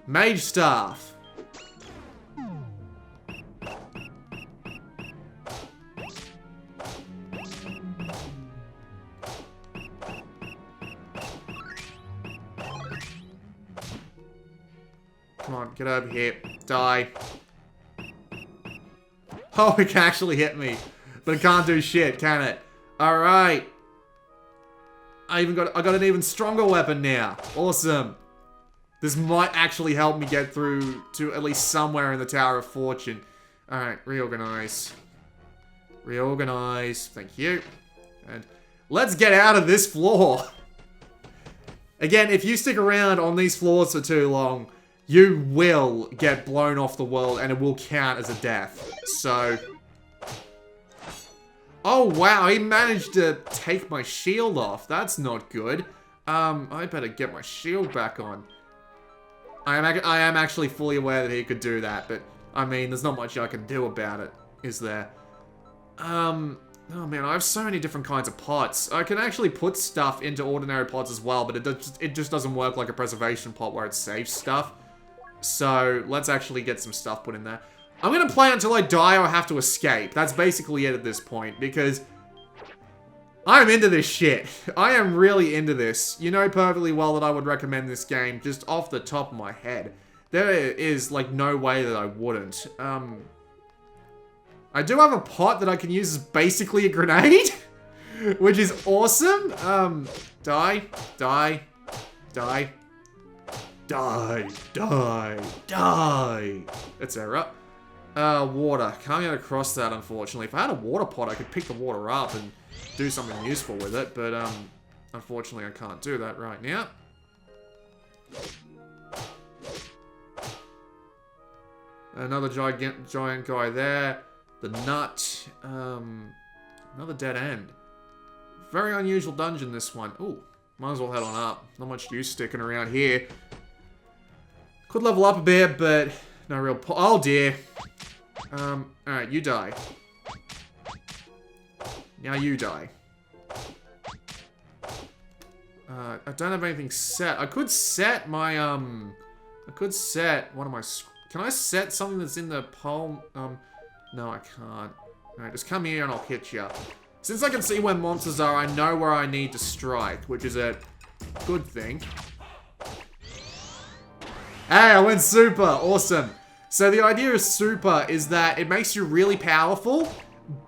Mage Staff. Come on, get over here. Die. Oh, it can actually hit me. But it can't do shit, can it? Alright. I got an even stronger weapon now. Awesome. This might actually help me get through to at least somewhere in the Tower of Fortune. Alright, reorganize. Reorganize. Thank you. And let's get out of this floor. Again, if you stick around on these floors for too long, you will get blown off the world and it will count as a death. So... Oh wow, he managed to take my shield off. That's not good. I better get my shield back on. I am actually fully aware that he could do that, but I mean, there's not much I can do about it, is there? Oh man, I have so many different kinds of pots. I can actually put stuff into ordinary pots as well, but it just doesn't work like a preservation pot where it saves stuff. So, let's actually get some stuff put in there. I'm gonna play until I die or have to escape. That's basically it at this point, because I'm into this shit. I am really into this. You know perfectly well that I would recommend this game just off the top of my head. There is, like, no way that I wouldn't. I do have a pot that I can use as basically a grenade, which is awesome. Die, die, die. Die, die, die. Etc. Water. Can't get across that, unfortunately. If I had a water pot, I could pick the water up and do something useful with it, but, unfortunately I can't do that right now. Another giant guy there. The nut. Another dead end. Very unusual dungeon, this one. Ooh, might as well head on up. Not much use sticking around here. Could level up a bit, but no real oh dear. Alright, you die. Now you die. I don't have anything set. I could set my, I could set one of my... Can I set something that's in the palm? No, I can't. Alright, just come here and I'll hit you. Since I can see where monsters are, I know where I need to strike, which is a good thing. Hey, I went super. Awesome. So the idea of super is that it makes you really powerful,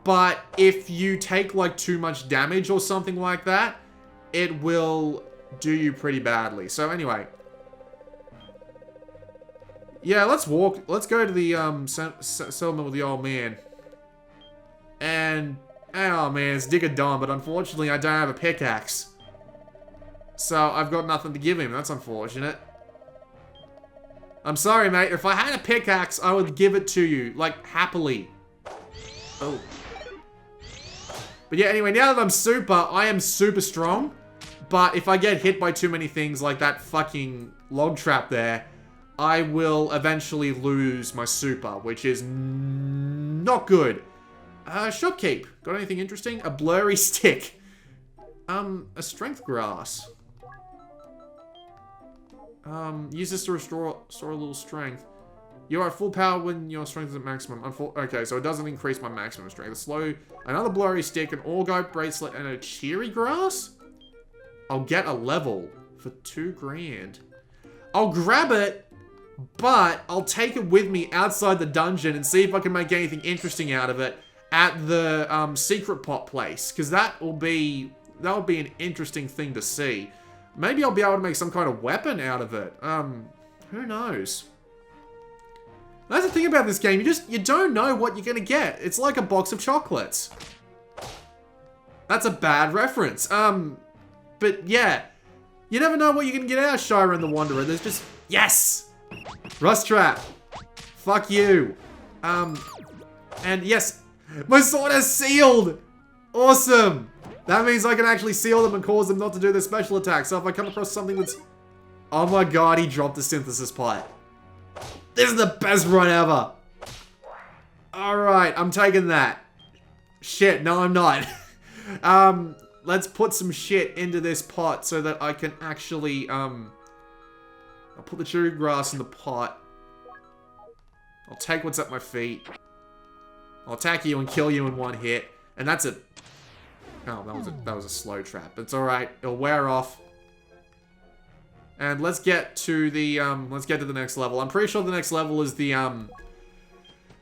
but if you take like too much damage or something like that, it will do you pretty badly. So anyway, Yeah, let's walk. Let's go to the settlement with the old man. And, oh man, it's Digger Don, but unfortunately I don't have a pickaxe. So I've got nothing to give him. That's unfortunate. I'm sorry, mate. If I had a pickaxe, I would give it to you, like, happily. Oh. But yeah, anyway, now that I'm super, I am super strong. But if I get hit by too many things like that fucking log trap there, I will eventually lose my super, which is not good. Shopkeep. Got anything interesting? A blurry stick. A strength grass. Use this to restore a little strength. You are at full power when your strength is at maximum. Okay, so it doesn't increase my maximum strength. Another blurry stick, an orgo bracelet, and a cherry grass? I'll get a level for 2 grand. I'll grab it, but I'll take it with me outside the dungeon and see if I can make anything interesting out of it at the secret pot place, because that would be an interesting thing to see. Maybe I'll be able to make some kind of weapon out of it. Who knows? That's the thing about this game. You don't know what you're gonna get. It's like a box of chocolates. That's a bad reference. But yeah, you never know what you're gonna get out of Shiren the Wanderer. There's just yes, rust trap. Fuck you. And yes, my sword is sealed. Awesome. That means I can actually seal them and cause them not to do their special attack. So if I come across something that's... Oh my god, he dropped the synthesis pot. This is the best run ever. Alright, I'm taking that. Shit, no I'm not. Let's put some shit into this pot so that I can actually, I'll put the cherry grass in the pot. I'll take what's at my feet. I'll attack you and kill you in one hit. And that's it. Oh, that was a slow trap. It's alright. It'll wear off. And let's get to the next level. I'm pretty sure the next level is the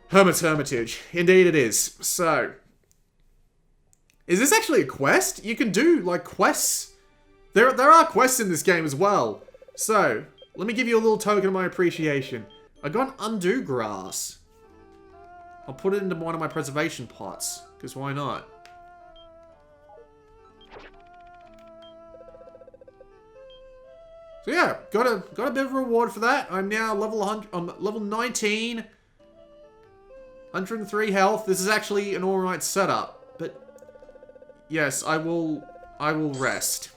Hermit's Hermitage. Indeed it is. So, is this actually a quest? You can do like quests. There are quests in this game as well. So, let me give you a little token of my appreciation. I got an undo grass. I'll put it into one of my preservation pots, because why not? So yeah, got a bit of a reward for that. I'm now level 19, 103 health. This is actually an alright setup, but yes, I will rest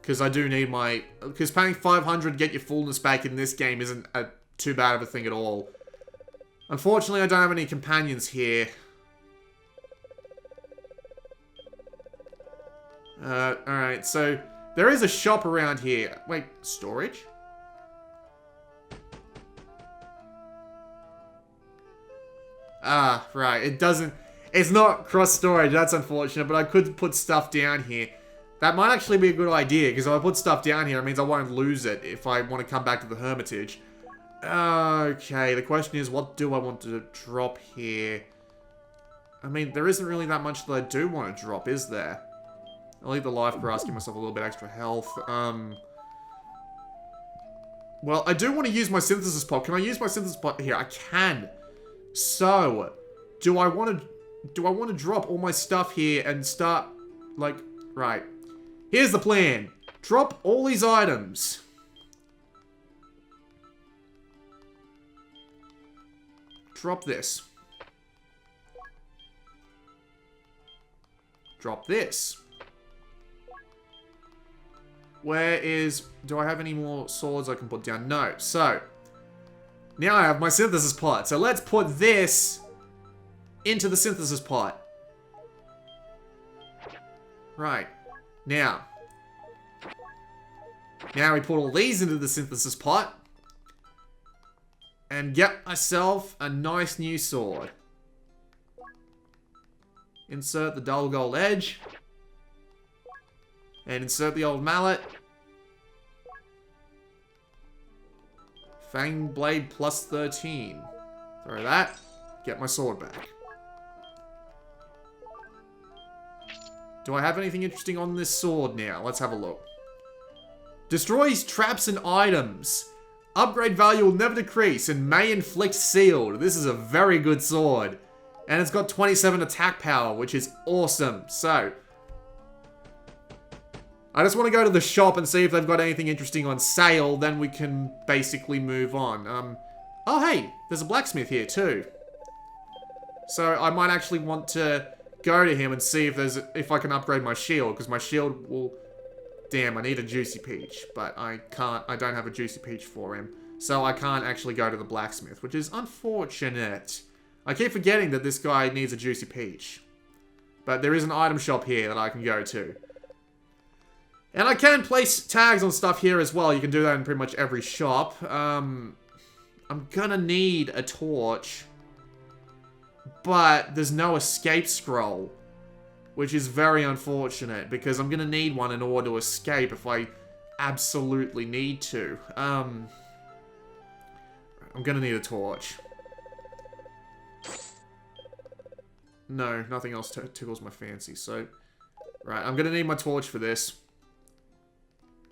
because I do need my because paying 500 to get your fullness back in this game isn't too bad of a thing at all. Unfortunately, I don't have any companions here. Alright, so there is a shop around here. Wait, storage? Ah, right. It's not cross storage. That's unfortunate, but I could put stuff down here. That might actually be a good idea, because if I put stuff down here, it means I won't lose it if I want to come back to the Hermitage. Okay, the question is, what do I want to drop here? I mean, there isn't really that much that I do want to drop, is there? I'll leave the life grass, give myself a little bit extra health. Well, I do want to use my synthesis pot. Can I use my synthesis pot here? I can. So, do I want to drop all my stuff here and start, like, right. Here's the plan. Drop all these items. Drop this. Drop this. Do I have any more swords I can put down? No. So, now I have my synthesis pot. So let's put this into the synthesis pot. Right. Now we put all these into the synthesis pot. And get myself a nice new sword. Insert the dull gold edge. And insert the old mallet. Fang blade plus 13. Throw that. Get my sword back. Do I have anything interesting on this sword now? Let's have a look. Destroys traps and items. Upgrade value will never decrease and may inflict sealed. This is a very good sword. And it's got 27 attack power, which is awesome. So, I just want to go to the shop and see if they've got anything interesting on sale. Then we can basically move on. Oh, hey, there's a blacksmith here too. So, I might actually want to go to him and see if I can upgrade my shield. Because my shield will... Damn, I need a Juicy Peach. But I don't have a Juicy Peach for him. So, I can't actually go to the blacksmith, which is unfortunate. I keep forgetting that this guy needs a Juicy Peach. But there is an item shop here that I can go to. And I can place tags on stuff here as well. You can do that in pretty much every shop. I'm gonna need a torch. But there's no escape scroll. Which is very unfortunate. Because I'm gonna need one in order to escape if I absolutely need to. I'm gonna need a torch. No, nothing else tickles my fancy, so... Right, I'm gonna need my torch for this.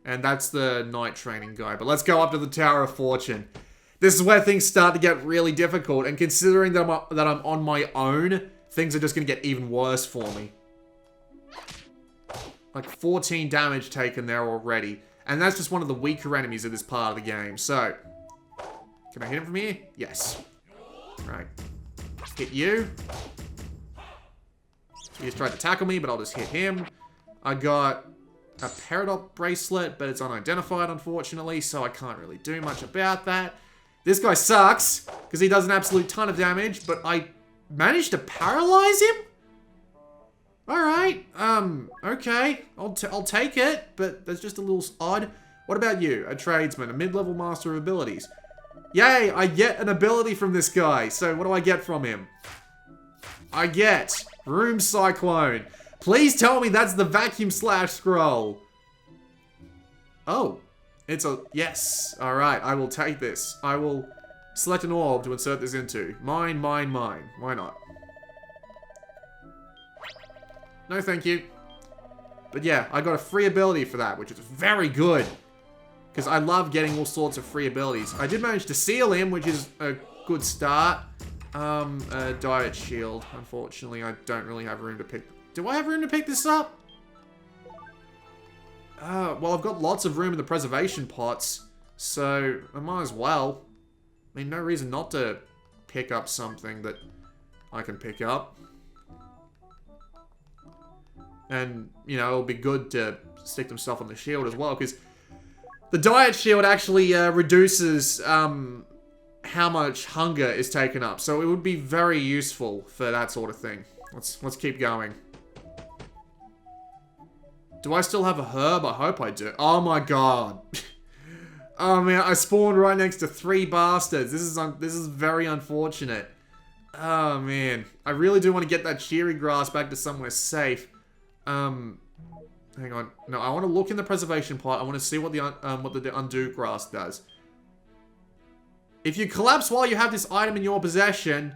And that's the night training guy. But let's go up to the Tower of Fortune. This is where things start to get really difficult. And considering that I'm on my own, things are just gonna get even worse for me. Like 14 damage taken there already. And that's just one of the weaker enemies of this part of the game, so... Can I hit him from here? Yes. Right. Hit you. He just tried to tackle me, but I'll just hit him. I got a Peridot bracelet, but it's unidentified, unfortunately, so I can't really do much about that. This guy sucks, because he does an absolute ton of damage, but I managed to paralyze him? Alright, okay. I'll take it, but that's just a little odd. What about you? A tradesman, a mid-level master of abilities. Yay, I get an ability from this guy. So what do I get from him? I get Room Cyclone. Please tell me that's the vacuum slash scroll. Oh, it's a... Yes. Alright, I will take this. I will select an orb to insert this into. Mine, mine, mine. Why not? No, thank you. But yeah, I got a free ability for that, which is very good. Because I love getting all sorts of free abilities. I did manage to seal him, which is a good start. A diet shield. Unfortunately, I don't really have room to pick... Do I have room to pick this up? Well, I've got lots of room in the preservation pots. So, I might as well. I mean, no reason not to pick up something that I can pick up. And, you know, it'll be good to stick them stuff on the shield as well, because the diet shield actually reduces how much hunger is taken up. So it would be very useful for that sort of thing. Let's keep going. Do I still have a herb? I hope I do. Oh my god. Oh man, I spawned right next to 3 bastards. This is very unfortunate. Oh man. I really do want to get that cheery grass back to somewhere safe. Hang on. No, I want to look in the preservation pot. I want to see what the undo grass does. If you collapse while you have this item in your possession,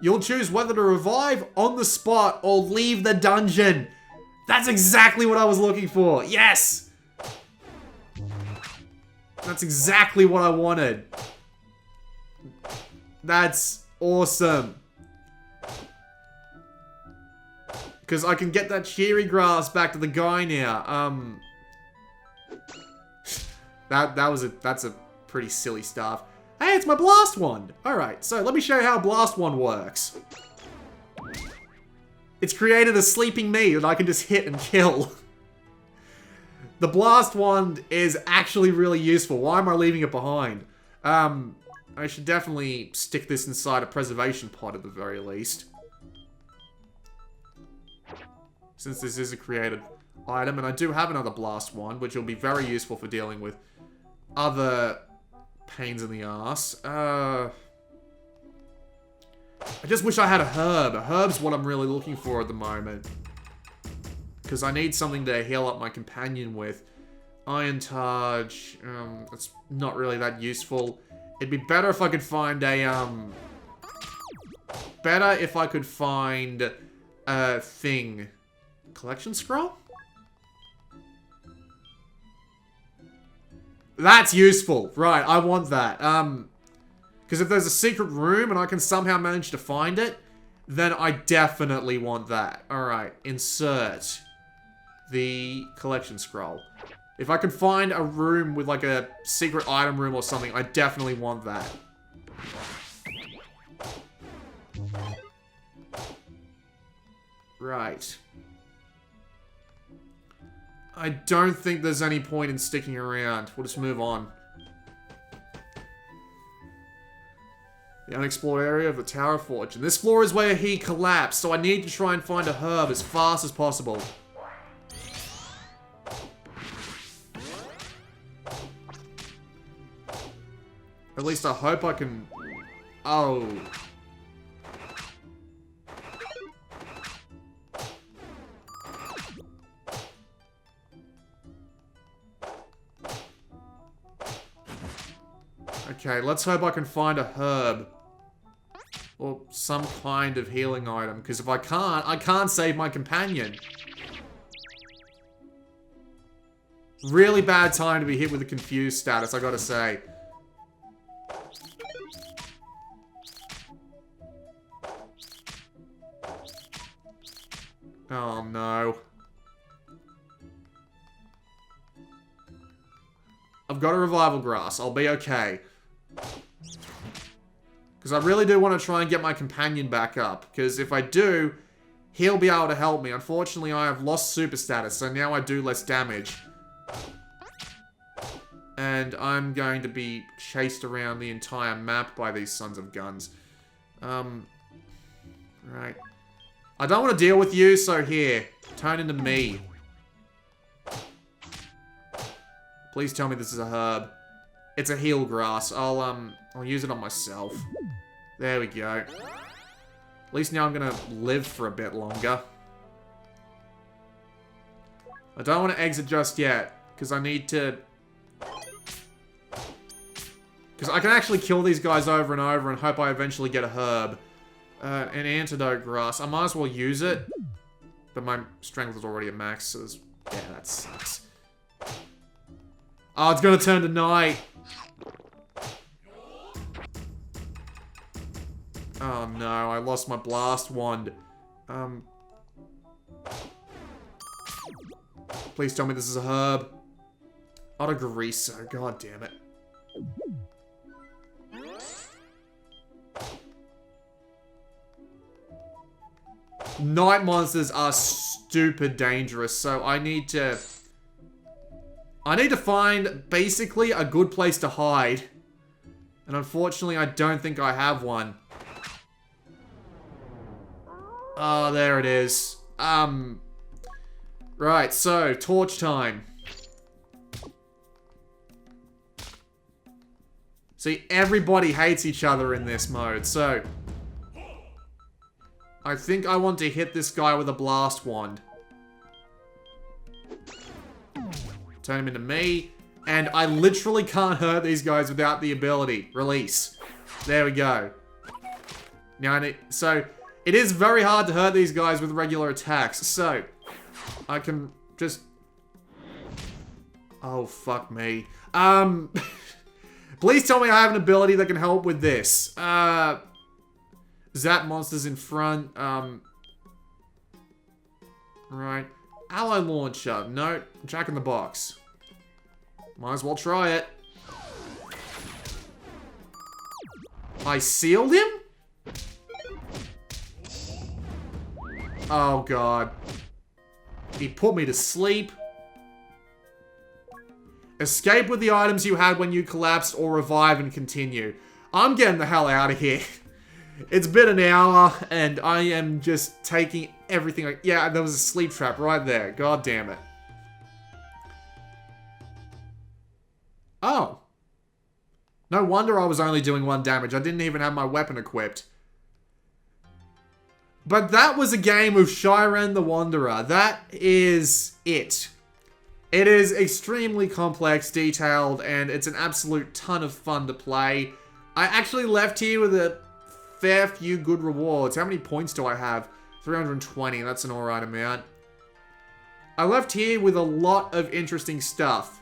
you'll choose whether to revive on the spot or leave the dungeon. That's exactly what I was looking for. Yes! That's exactly what I wanted. That's awesome. Because I can get that cheery grass back to the guy now. That's a pretty silly stuff. Hey, it's my blast wand. Alright, so let me show you how a blast wand works. It's created a sleeping me that I can just hit and kill. The blast wand is actually really useful. Why am I leaving it behind? I should definitely stick this inside a preservation pot at the very least. Since this is a created item, and I do have another blast wand, which will be very useful for dealing with other pains in the ass. I just wish I had a herb. A herb's what I'm really looking for at the moment. Because I need something to heal up my companion with. Iron Targe, it's not really that useful. It'd be better if I could find a, better if I could find a thing. Collection scroll? That's useful. Right, I want that. Because if there's a secret room and I can somehow manage to find it, then I definitely want that. Alright, insert the collection scroll. If I can find a room with like a secret item room or something, I definitely want that. Right. I don't think there's any point in sticking around. We'll just move on. The unexplored area of the Tower of Fortune. This floor is where he collapsed, so I need to try and find a herb as fast as possible. At least I hope I can... Oh. Okay, let's hope I can find a herb. Or some kind of healing item. Because if I can't save my companion. Really bad time to be hit with a confused status, I gotta say. Oh no. I've got a revival grass. I'll be okay. Because I really do want to try and get my companion back up. Because if I do, he'll be able to help me. Unfortunately, I have lost super status, so now I do less damage. And I'm going to be chased around the entire map by these sons of guns. Right. I don't want to deal with you, so here. Turn into me. Please tell me this is a herb. It's a heal grass. I'll use it on myself. There we go. At least now I'm gonna live for a bit longer. I don't want to exit just yet, because I need to... Because I can actually kill these guys over and over and hope I eventually get a herb. An antidote grass. I might as well use it. But my strength is already at max, so yeah, that sucks. Oh, it's gonna turn to night. Oh no, I lost my blast wand. Please tell me this is a herb. Autogreaser, god damn it. Night monsters are stupid dangerous, so I need to find, basically, a good place to hide. And unfortunately, I don't think I have one. Oh, there it is. Right, so, torch time. See, everybody hates each other in this mode, so... I think I want to hit this guy with a blast wand. Turn him into me. And I literally can't hurt these guys without the ability. Release. There we go. Now, so, it is very hard to hurt these guys with regular attacks. So, I can just... Oh, fuck me. Please tell me I have an ability that can help with this. Zap monsters in front. Right. Ally launcher. No. Jack in the box. Might as well try it. I sealed him? Oh, God. He put me to sleep. Escape with the items you had when you collapsed or revive and continue. I'm getting the hell out of here. It's been an hour, and I am just taking everything. Yeah, there was a sleep trap right there. God damn it. Oh. No wonder I was only doing 1 damage. I didn't even have my weapon equipped. But that was a game of Shiren the Wanderer. That is it. It is extremely complex, detailed, and it's an absolute ton of fun to play. I actually left here with a fair few good rewards. How many points do I have? 320, that's an alright amount. I left here with a lot of interesting stuff,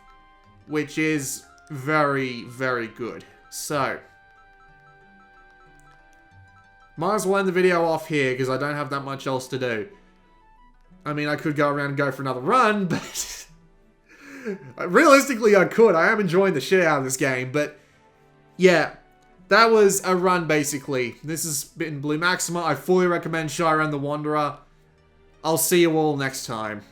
which is very, very good. So, might as well end the video off here because I don't have that much else to do. I mean, I could go around and go for another run, but realistically I could. I am enjoying the shit out of this game, but yeah, that was a run basically. This has been Blue Maxima. I fully recommend Shiren the Wanderer. I'll see you all next time.